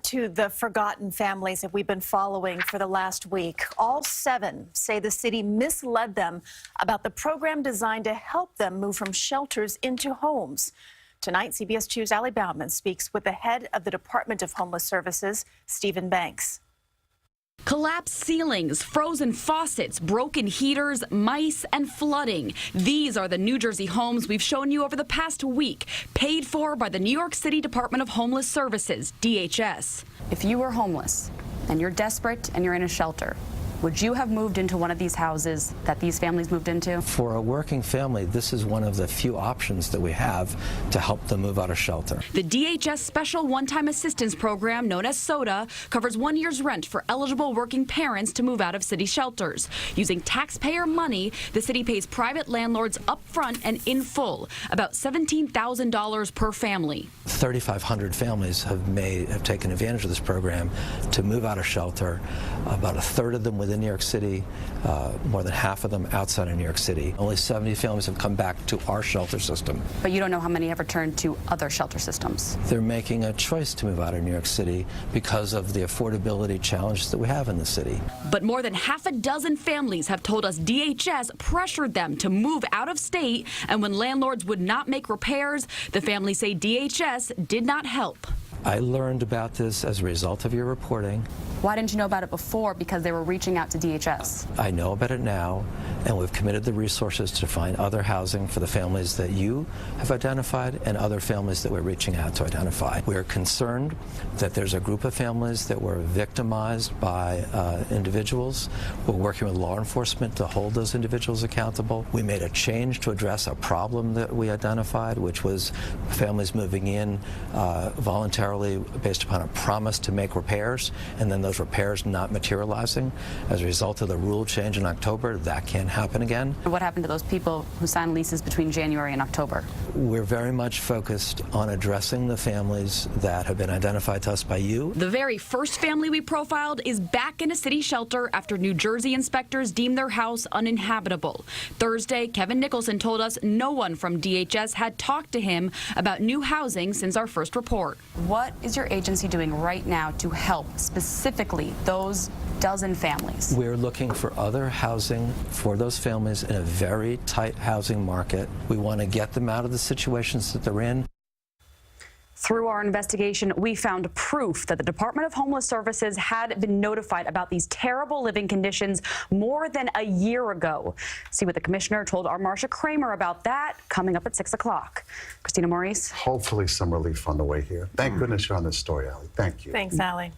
to the forgotten families that we've been following for the last week. All 7 say the city misled them about the program designed to help them move from shelters into homes. Tonight, CBS 2's Bauman speaks with the head of the Department of Homeless Services, Stephen Banks. Collapsed ceilings, frozen faucets, broken heaters, mice, and flooding. These are the New Jersey homes we've shown you over the past week, paid for by the New York City Department of Homeless Services, DHS. If you were homeless and you're desperate and you're in a shelter, would you have moved into one of these houses that these families moved into? For a working family, this is one of the few options that we have to help them move out of shelter. The DHS Special One-Time Assistance Program, known as SOTA, covers 1 year's rent for eligible working parents to move out of city shelters. Using taxpayer money, the city pays private landlords up front and in full, about $17,000 per family. 3,500 families have taken advantage of this program to move out of shelter. About a third of them within New York City, more than half of them outside of New York City. Only 70 families have come back to our shelter system. But you don't know how many have returned to other shelter systems. They're making a choice to move out of New York City because of the affordability challenges that we have in the city. But more than half a dozen families have told us DHS pressured them to move out of state, and when landlords would not make repairs, the families say DHS did not help. I learned about this as a result of your reporting. Why didn't you know about it before? Because they were reaching out to DHS. I know about it now, and we've committed the resources to find other housing for the families that you have identified and other families that we're reaching out to identify. We're concerned that there's a group of families that were victimized by individuals. We're working with law enforcement to hold those individuals accountable. We made a change to address a problem that we identified, which was families moving in voluntarily based upon a promise to make repairs, and then those repairs not materializing. As a result of the rule change in October, that can't happen again. What happened to those people who signed leases between January and October? We're very much focused on addressing the families that have been identified to us by you. The very first family we profiled is back in a city shelter after New Jersey inspectors deemed their house uninhabitable. Thursday, Kevin Nicholson told us no one from DHS had talked to him about new housing since our first report. What is your agency doing right now to help specifically those dozen families? We're looking for other housing for those families in a very tight housing market. We want to get them out of the situations that they're in. Through our investigation, we found proof that the Department of Homeless Services had been notified about these terrible living conditions more than a year ago. See what the commissioner told our Marcia Kramer about that coming up at 6 o'clock. Christina Maurice. Hopefully some relief on the way here. Thank goodness you're on this story, Allie. Thank you. Thanks, Allie.